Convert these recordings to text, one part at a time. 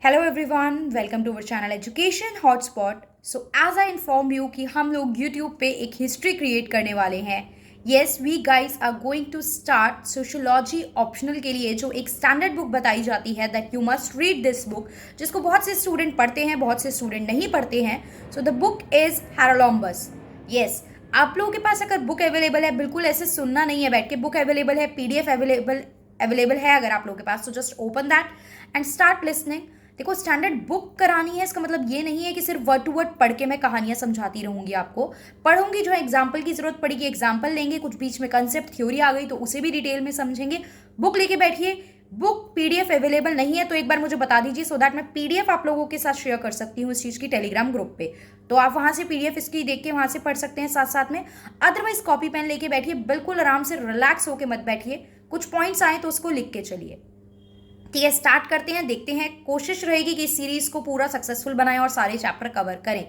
Hello everyone, welcome to our channel education hotspot. So as I inform you कि हम लोग YouTube पे एक हिस्ट्री क्रिएट करने वाले हैं। Yes, we guys are going to start sociology optional के लिए जो एक स्टैंडर्ड बुक बताई जाती है that you must read this book, जिसको बहुत से स्टूडेंट पढ़ते हैं, बहुत से स्टूडेंट नहीं पढ़ते हैं। So the book is Haralambos. Yes, आप लोगों के पास अगर बुक अवेलेबल है, बिल्कुल ऐसे सुनना नहीं है बैठ के, बुक अवेलेबल है, पीडीएफ अवेलेबल है अगर आप लोगों के पास, तो just open that and start listening. देखो, स्टैंडर्ड बुक करानी है इसका मतलब ये नहीं है कि सिर्फ वर्ड टू वर्ड पढ़ के मैं कहानियां समझाती रहूंगी आपको। पढ़ूंगी, जो है एग्जाम्पल की जरूरत पड़ेगी एग्जाम्पल लेंगे, कुछ बीच में कंसेप्ट थ्योरी आ गई तो उसे भी डिटेल में समझेंगे। बुक लेके बैठिए। बुक पीडीएफ अवेलेबल नहीं है तो एक बार मुझे बता दीजिए, सो दैट मैं पीडीएफ आप लोगों के साथ शेयर कर सकती हूँ इस चीज़ की टेलीग्राम ग्रुप पे। तो आप वहां से पीडीएफ इसकी देख के वहां से पढ़ सकते हैं साथ साथ में। अदरवाइज कॉपी पेन लेके बैठिए, बिल्कुल आराम से रिलैक्स होके मत बैठिए। कुछ पॉइंट्स आए तो उसको लिख के चलिए। ठीक है, स्टार्ट करते हैं, देखते हैं। कोशिश रहेगी कि इस सीरीज को पूरा सक्सेसफुल बनाएं और सारे चैप्टर कवर करें।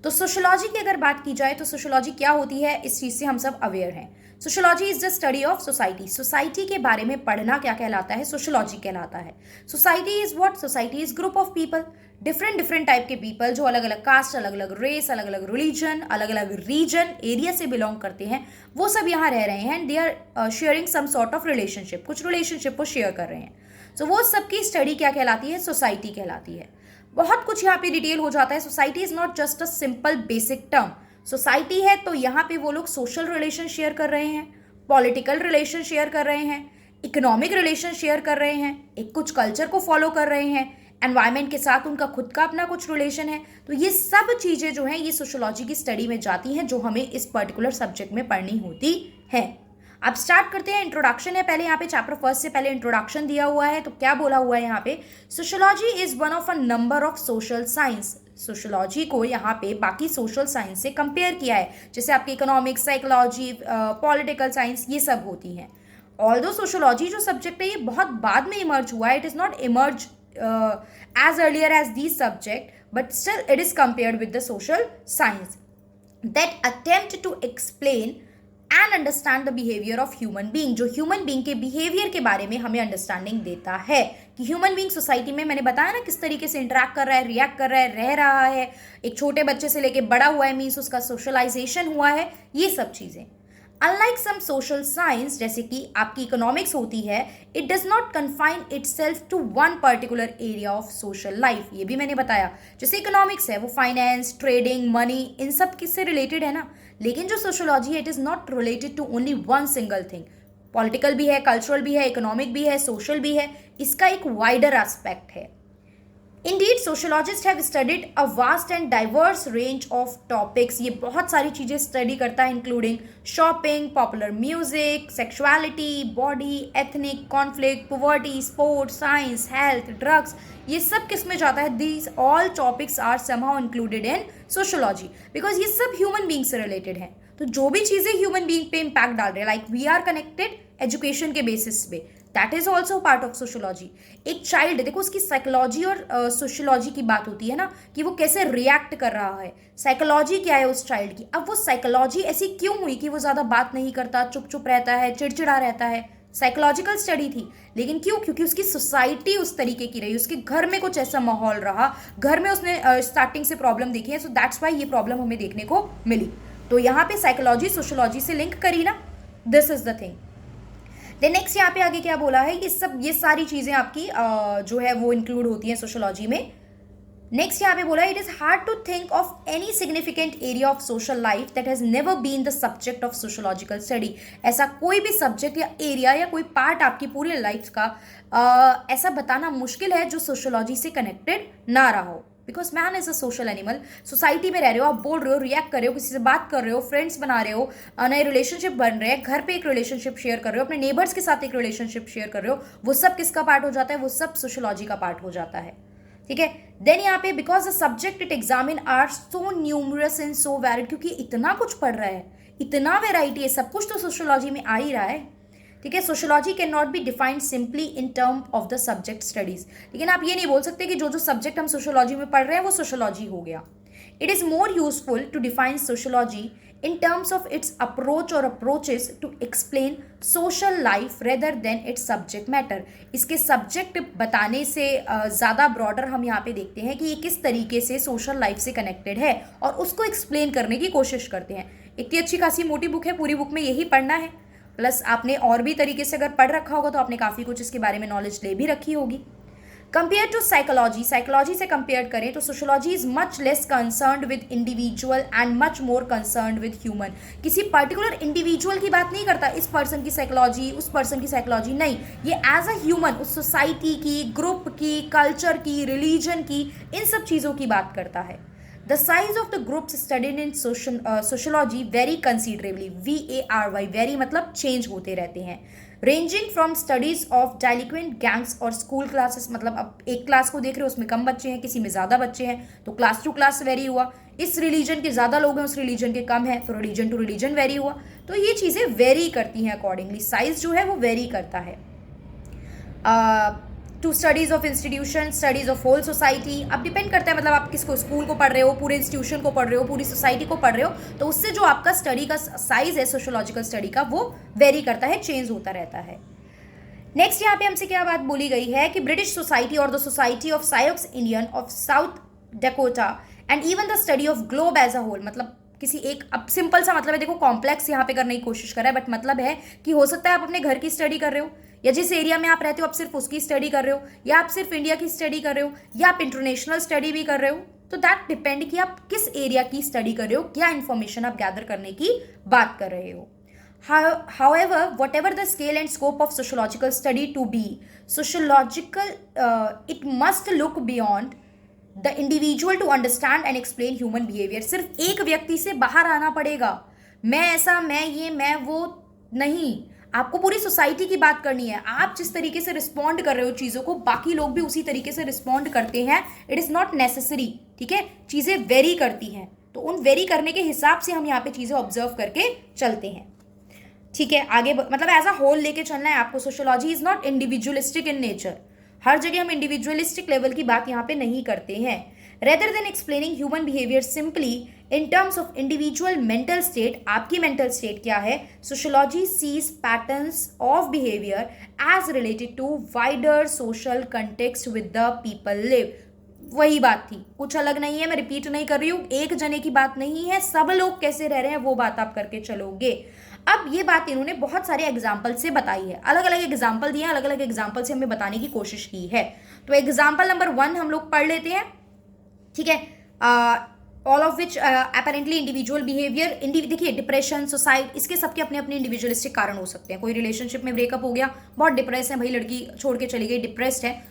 तो सोशियोलॉजी की अगर बात की जाए तो सोशियोलॉजी क्या होती है, इस चीज से हम सब अवेयर हैं। Sociology is the study of society. Society के बारे में पढ़ना क्या कहलाता है? सोशियोलॉजी कहलाता है। Society is what? Society is group of people, different different type के पीपल जो अलग अलग कास्ट, अलग अलग रेस, अलग अलग रिलीजन, अलग अलग रीजन, एरिया से बिलोंग करते हैं। वो सब यहाँ रह रहे हैं and they are sharing some sort of relationship, कुछ रिलेशनशिप को शेयर कर रहे हैं। सो वो सबकी स्टडी क्या कहलाती है? सोसाइटी कहलाती है। बहुत कुछ यहाँ पे डिटेल हो जाता है। Society is not just a simple basic term. Society है तो यहाँ पे वो लोग सोशल रिलेशन शेयर कर रहे हैं, पॉलिटिकल रिलेशन शेयर कर रहे हैं, इकोनॉमिक रिलेशन शेयर कर रहे हैं, एक कुछ कल्चर को फॉलो कर रहे हैं, एनवायरमेंट के साथ उनका खुद का अपना कुछ रिलेशन है। तो ये सब चीज़ें जो हैं ये सोशियोलॉजी की स्टडी में जाती हैं, जो हमें इस पर्टिकुलर सब्जेक्ट में पढ़नी होती है। अब स्टार्ट करते हैं। इंट्रोडक्शन है पहले, यहाँ पे चैप्टर फर्स्ट से पहले इंट्रोडक्शन दिया हुआ है। तो क्या बोला हुआ है यहाँ पे? Sociology is one of a number of social science. Sociology को यहाँ पे बाकी सोशल साइंस से कंपेयर किया है, जैसे आपकी इकोनॉमिक्स, साइकोलॉजी, पॉलिटिकल साइंस, ये सब होती हैं। ऑल्दो सोशियोलॉजी जो सब्जेक्ट है ये बहुत बाद में इमर्ज हुआ है, it is not emerge as earlier as this subject, but still it is compared with the social science that attempt to explain and understand the behaviour of human being, जो human being के behaviour के बारे में हमें understanding देता है कि human being society में, मैंने बताया ना, किस तरीके से इंटरेक्ट कर रहा है, रिएक्ट कर रहा है, रह रहा है। एक छोटे बच्चे से लेके बड़ा हुआ है, मीन्स उसका सोशलाइजेशन हुआ है, ये सब चीज़ें। अनलाइक सम सोशल साइंस, जैसे कि आपकी इकोनॉमिक्स होती है, it does not confine itself to one particular area of social life. ये भी मैंने बताया, जैसे इकोनॉमिक्स है वो फाइनेंस, ट्रेडिंग, मनी, इन सब किससे रिलेटेड है ना। लेकिन जो सोशियोलॉजी है it is not related to only one single thing. Political भी है, कल्चरल भी है, इकोनॉमिक भी है, सोशल भी है, इसका एक वाइडर एस्पेक्ट है। Indeed, sociologists have studied a vast and diverse range of topics. ये बहुत सारी चीज़ें स्टडी करता है, including shopping, popular music, sexuality, body, ethnic conflict, poverty, sport, science, health, drugs, ये सब किस में जाता है? These all topics are somehow included in sociology, because ये सब ह्यूमन बींग से रिलेटेड हैं। तो जो भी चीज़ें ह्यूमन बींग पे इम्पैक्ट डाल रहे हैं, like we are connected education के बेसिस पे, that is also part of sociology. एक चाइल्ड, देखो उसकी साइकोलॉजी और सोशियोलॉजी की बात होती है ना, कि वो कैसे रिएक्ट कर रहा है, साइकोलॉजी क्या है उस चाइल्ड की। अब वो साइकोलॉजी ऐसी क्यों हुई कि वो ज़्यादा बात नहीं करता, चुप चुप रहता है, चिड़चिड़ा रहता है? साइकोलॉजिकल स्टडी थी, लेकिन क्यों? क्योंकि उसकी सोसाइटी उस तरीके की रही, उसके घर में कुछ ऐसा माहौल रहा, घर में उसने स्टार्टिंग से प्रॉब्लम देखी है, सो दैट्स वाई ये प्रॉब्लम हमें देखने को मिली। तो यहाँ पे साइकोलॉजी सोशियोलॉजी से लिंक करी ना, this is the thing. Then next यहाँ पे आगे क्या बोला है, ये सारी चीज़ें आपकी जो है वो इंक्लूड होती हैं सोशियोलॉजी में। नेक्स्ट यहाँ पे बोला है, it is hard to think of any significant area of social life that has never been the subject of sociological study. ऐसा कोई भी सब्जेक्ट या एरिया या कोई पार्ट आपकी पूरी लाइफ का ऐसा बताना मुश्किल है जो सोशियोलॉजी से कनेक्टेड ना रहा हो, because man is a social animal. Society में रह रहे हो, आप बोल रहे हो, रिएक्ट कर रहे हो, किसी से बात कर रहे हो, फ्रेंड्स बना रहे हो, नए रिलेशनशिप बन रहे हैं, घर पे एक रिलेशनशिप शेयर कर रहे हो, अपने नेबर्स के साथ एक रिलेशनशिप शेयर कर रहे हो, वो सब किसका पार्ट हो जाता है? वो सब सोशियोलॉजी का पार्ट हो जाता है। ठीक है, देन यहाँ पे because the subject it examine are so numerous and so varied, क्योंकि इतना कुछ पढ़ रहा है, इतना वेराइटी है, सब कुछ तो सोशियोलॉजी में आ ही रहा है। ठीक है, sociology can not be defined simply in term of the subject studies. लेकिन आप ये नहीं बोल सकते कि जो जो सब्जेक्ट हम सोशियोलॉजी में पढ़ रहे हैं वो सोशियोलॉजी हो गया। It is more useful to define sociology in terms of its approach or approaches to explain social life rather than its subject matter. इसके सब्जेक्ट बताने से ज़्यादा ब्रॉडर हम यहाँ पे देखते हैं कि ये किस तरीके से सोशल लाइफ से कनेक्टेड है और उसको एक्सप्लेन करने की कोशिश करते हैं. इतनी अच्छी खासी मोटी बुक है, पूरी बुक में यही पढ़ना है, प्लस आपने और भी तरीके से अगर पढ़ रखा होगा तो आपने काफ़ी कुछ इसके बारे में नॉलेज ले भी रखी होगी. कंपेयर टू साइकोलॉजी, साइकोलॉजी से कंपेयर करें तो sociology is much less concerned with individual and much more concerned with human. किसी पर्टिकुलर इंडिविजुअल की बात नहीं करता, इस पर्सन की साइकोलॉजी, उस पर्सन की साइकोलॉजी, नहीं, ये एज अ ह्यूमन उस सोसाइटी की, ग्रुप की, कल्चर की, रिलीजन की, इन सब चीज़ों की बात करता है. The size of the groups studied in sociology vary considerably. VARY, vary मतलब change होते रहते हैं. Ranging from studies of delinquent gangs और school classes, मतलब अब एक क्लास को देख रहे हो उसमें कम बच्चे हैं, किसी में ज़्यादा बच्चे हैं तो क्लास टू क्लास वेरी हुआ. इस रिलीजन के ज़्यादा लोग हैं, उस रिलीजन के कम है तो रिलीजन टू रिलीजन वेरी हुआ. तो ये चीज़ें वेरी करती हैं अकॉर्डिंगली, साइज जो है वो वेरी करता है. Two studies of institution, studies of whole society, अब डिपेंड करता है, मतलब आप किसको, स्कूल को पढ़ रहे हो, पूरे इंस्टीट्यूशन को पढ़ रहे हो, पूरी सोसाइटी को पढ़ रहे हो, तो उससे जो आपका स्टडी का साइज है सोशोलॉजिकल स्टडी का वो वेरी करता है, चेंज होता रहता है. नेक्स्ट यहाँ पे हमसे क्या बात बोली गई है कि ब्रिटिश सोसाइटी और the society of Sioux Indian of South Dakota and even the study of globe as a whole, मतलब किसी एक, अब सिंपल सा मतलब है, देखो कॉम्प्लेक्स यहाँ पे करने की कोशिश कर रहा है, बट मतलब है कि हो सकता है आप अपने घर की स्टडी कर रहे हो, या जिस एरिया में आप रहते हो आप सिर्फ उसकी स्टडी कर रहे हो, या आप सिर्फ इंडिया की स्टडी कर रहे हो, या आप इंटरनेशनल स्टडी भी कर रहे हो. तो दैट डिपेंड कि आप किस एरिया की स्टडी कर रहे हो, क्या इन्फॉर्मेशन आप गैदर करने की बात कर रहे हो. However, whatever the scale and scope of sociological study to be, sociological, it must look beyond the individual to understand and explain human behavior. सिर्फ एक व्यक्ति से बाहर आना पड़ेगा, मैं ऐसा, मैं ये, मैं वो नहीं, आपको पूरी सोसाइटी की बात करनी है. आप जिस तरीके से रिस्पॉन्ड कर रहे हो चीज़ों को, बाकी लोग भी उसी तरीके से रिस्पॉन्ड करते हैं. इट इज़ नॉट नेसेसरी, ठीक है, चीज़ें वेरी करती हैं, तो उन वेरी करने के हिसाब से हम यहाँ पे चीज़ें ऑब्जर्व करके चलते हैं. ठीक है, आगे मतलब एज अ होल लेके चलना है आपको. Sociology is not individualistic in nature, हर जगह हम इंडिविजुअलिस्टिक लेवल की बात यहाँ पे नहीं करते हैं. Rather than explaining human behaviour simply in terms of individual mental state, आपकी मेंटल स्टेट क्या है, sociology sees patterns of behaviour as related to wider social context with the people live. वही बात थी, कुछ अलग नहीं है, मैं रिपीट नहीं कर रही हूँ, एक जने की बात नहीं है, सब लोग कैसे रह रहे हैं वो बात आप करके चलोगे. अब ये बात इन्होंने बहुत सारे एग्जाम्पल से बताई है, अलग अलग एग्जाम्पल दिए हैं, अलग अलग एग्जाम्पल से हमें बताने की कोशिश की है. तो एग्जाम्पल नंबर 1 हम लोग पढ़ लेते हैं, ठीक है. All of which apparently individual behaviour, देखिए डिप्रेशन, सुसाइड, इसके सबके अपने अपने इंडिविजुअलिस्टिक कारण हो सकते हैं. कोई रिलेशनशिप में ब्रेकअप हो गया, बहुत डिप्रेस है भाई, लड़की छोड़ के चली गई, डिप्रेस्ड है,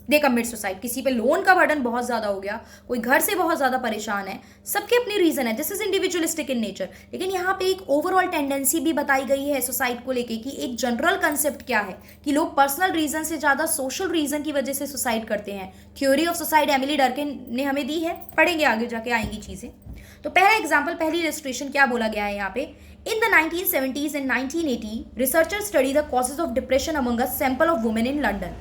दे कमिट सुसाइड. किसी पे लोन का बर्डन बहुत ज़्यादा हो गया, कोई घर से बहुत ज़्यादा परेशान है, सबके अपनी रीज़न है. This is individualistic in nature. लेकिन यहाँ पे एक ओवरऑल टेंडेंसी भी बताई गई है सुसाइड को लेके कि एक जनरल कंसेप्ट क्या है कि लोग पर्सनल रीज़न से ज़्यादा सोशल रीज़न की वजह से सुसाइड करते हैं. थ्योरी ऑफ सुसाइड एमिली डर्किन ने हमें दी है, पढ़ेंगे आगे जाके आएंगी चीज़ें. तो पहला एग्जाम्पल, पहली इलस्ट्रेशन क्या बोला गया है यहाँ पे. In the 1970s and 1980, researchers studied the causes of depression among a sample of women in London.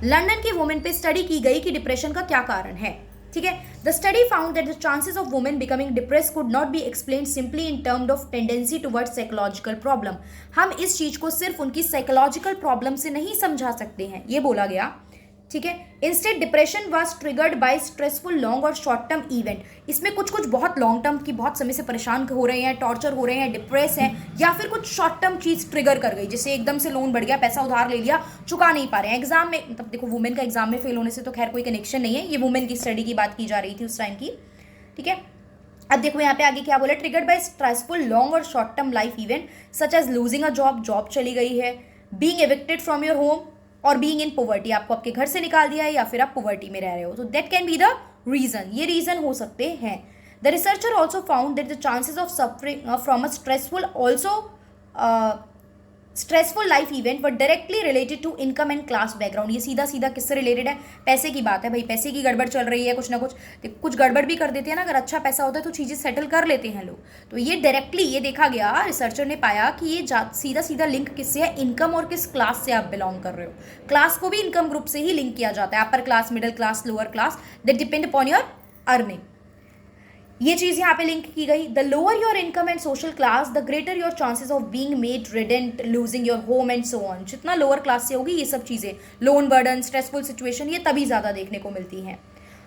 London के वुमेन पे स्टडी की गई कि डिप्रेशन का क्या कारण है. ठीक है, the study found that the chances of women becoming depress could not be explain simply in terms of tendency towards psychological problem. हम इस चीज को सिर्फ उनकी साइकोलॉजिकल प्रॉब्लम से नहीं समझा सकते हैं, ये बोला गया. ठीक है, instead depression was triggered by stressful long और शॉर्ट टर्म इवेंट. इसमें कुछ कुछ बहुत लॉन्ग टर्म की, बहुत समय से परेशान हो रहे हैं, टॉर्चर हो रहे हैं, डिप्रेस हैं, या फिर कुछ शॉर्ट टर्म चीज़ ट्रिगर कर गई, जैसे एकदम से लोन बढ़ गया, पैसा उधार ले लिया, चुका नहीं पा रहे हैं. एग्जाम में, मतलब देखो वुमेन का एग्जाम में फेल होने से तो खैर कोई कनेक्शन नहीं है, ये वुमेन की स्टडी की बात की जा रही थी उस टाइम की. ठीक है, अब देखो यहाँ पे आगे क्या बोला, ट्रिगर्ड बाय स्ट्रेसफुल लॉन्ग और short term life event such as losing a job, job चली गई है, being evicted from your home, और बीइंग इन पॉवर्टी, आपको आपके घर से निकाल दिया है या फिर आप पॉवर्टी में रह रहे हो. तो that can be the reason, ये रीजन हो सकते हैं. The researcher also found that the chances of suffering from a stressful life event were directly related to income and class background. ये सीधा सीधा किससे रिलेटेड है, पैसे की बात है भाई, पैसे की गड़बड़ चल रही है, कुछ ना कुछ गड़बड़ भी कर देते हैं ना, अगर अच्छा पैसा होता है तो चीज़ें सेटल कर लेते हैं लोग. तो ये डायरेक्टली ये देखा गया, रिसर्चर ने पाया कि ये सीधा सीधा लिंक किससे है, इनकम और किस क्लास से आप बिलोंग कर रहे हो. क्लास को भी इनकम ग्रुप से ही लिंक किया जाता है, upper class, middle class, lower class, that depend upon your earning. ये चीज़ यहाँ पे लिंक की गई। The lower your income and social class the greater your chances of being made redundant, losing your home and so on. जितना lower class से होगी ये सब चीज़ें, लोन बर्डन, स्ट्रेसफुल सिचुएशन, ये तभी ज़्यादा देखने को मिलती हैं।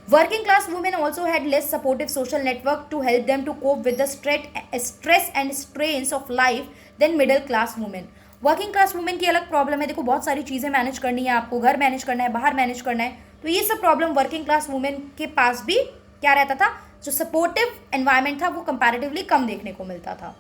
Working class women also had less supportive social network to help them to cope with the stress and strains of life than middle class women. Working class women की अलग problem है, देखो बहुत सारी चीज़ें मैनेज करनी है आपको, घर मैनेज करना है, बाहर मैनेज करना है, तो ये सब प्रॉब्लम वर्किंग क्लास वुमेन के पास भी क्या रहता था, जो सपोर्टिव एनवायरमेंट था वो कंपैरेटिवली कम देखने को मिलता था।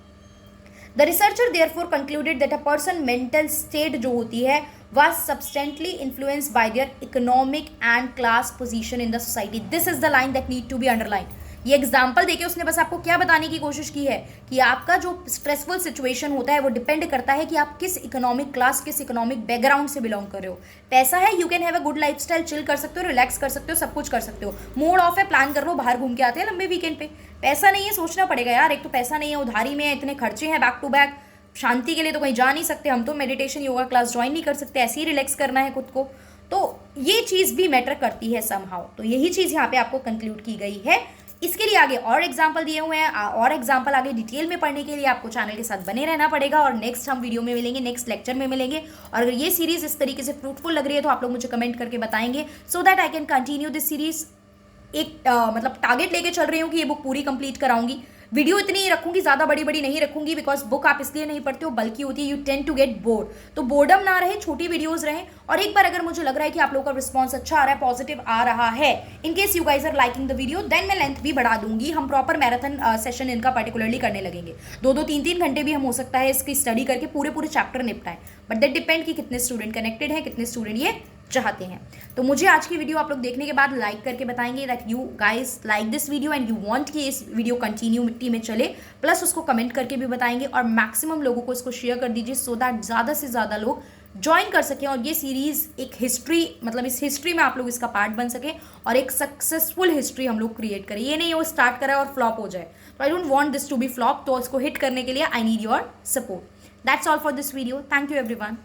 The researcher therefore concluded that a person mental state जो होती है was substantially influenced by their economic and class position in the society. This is the line that need to be underlined. ये example देके उसने बस आपको क्या बताने की कोशिश की है कि आपका जो स्ट्रेसफुल सिचुएशन होता है वो डिपेंड करता है कि आप किस इकोनॉमिक क्लास, किस इकोनॉमिक बैकग्राउंड से बिलोंग कर रहे हो। पैसा है, you can have a good life style, chill कर सकते हो, रिलैक्स कर सकते हो, सब कुछ कर सकते हो। मूड ऑफ है, प्लान कर लो, बाहर घूम के आते हैं लंबे वीकेंड पे। पैसा नहीं है, सोचना पड़ेगा यार, एक तो पैसा नहीं है, उधारी में है, इतने खर्चे हैं बैक टू बैक, शांति के लिए तो कहीं जा नहीं सकते, हम तो मेडिटेशन योगा क्लास ज्वाइन नहीं कर सकते, ऐसे ही रिलैक्स करना है खुद को, तो ये चीज़ भी मैटर करती है समहाउ। तो यही चीज़ यहाँ पे आपको कंक्लूड की गई है। इसके लिए आगे और एग्जाम्पल दिए हुए हैं, और एग्जाम्पल आगे डिटेल में पढ़ने के लिए आपको चैनल के साथ बने रहना पड़ेगा, और नेक्स्ट हम वीडियो में मिलेंगे, नेक्स्ट लेक्चर में मिलेंगे। और अगर ये सीरीज इस तरीके से फ्रूटफुल लग रही है तो आप लोग मुझे कमेंट करके बताएंगे, so that I can continue this series. एक मतलब टारगेट लेके चल रही हूँ कि ये बुक पूरी कंप्लीट कराऊंगी। वीडियो इतनी ही रखूंगी, ज़्यादा बड़ी बड़ी नहीं रखूंगी, बिकॉज बुक आप इसलिए नहीं पढ़ते हो, बल्कि होती है you tend to get bore, तो बोर्डम ना रहे, छोटी वीडियोस रहें। और एक बार अगर मुझे लग रहा है कि आप लोगों का रिस्पॉन्स अच्छा आ रहा है, पॉजिटिव आ रहा है, in case you guys are liking the video, then मैं लेंथ भी बढ़ा दूंगी, हम प्रॉपर मैराथन सेशन इनका पर्टिकुलरली करने लगेंगे। 2-2, 3-3 घंटे भी हम हो सकता है इसकी स्टडी करके पूरे चैप्टर निपटाएं, बट दैट डिपेंड कि कितने स्टूडेंट कनेक्टेड हैं, कितने स्टूडेंट ये चाहते हैं। तो मुझे आज की वीडियो आप लोग देखने के बाद लाइक करके बताएंगे that you guys like this video and you want कि इस वीडियो कंटिन्यूटी में चले, प्लस उसको कमेंट करके भी बताएंगे, और मैक्सिमम लोगों को इसको शेयर कर दीजिए सो दैट ज़्यादा से ज़्यादा लोग ज्वाइन कर सकें, और ये सीरीज़ एक हिस्ट्री, मतलब इस हिस्ट्री में आप लोग इसका पार्ट बन सकें, और एक सक्सेसफुल हिस्ट्री हम लोग क्रिएट करें। ये नहीं वो स्टार्ट करा और फ्लॉप हो जाए, तो I don't want this to be flop. तो इसको हिट करने के लिए I need your support. That's all for this video. Thank you everyone.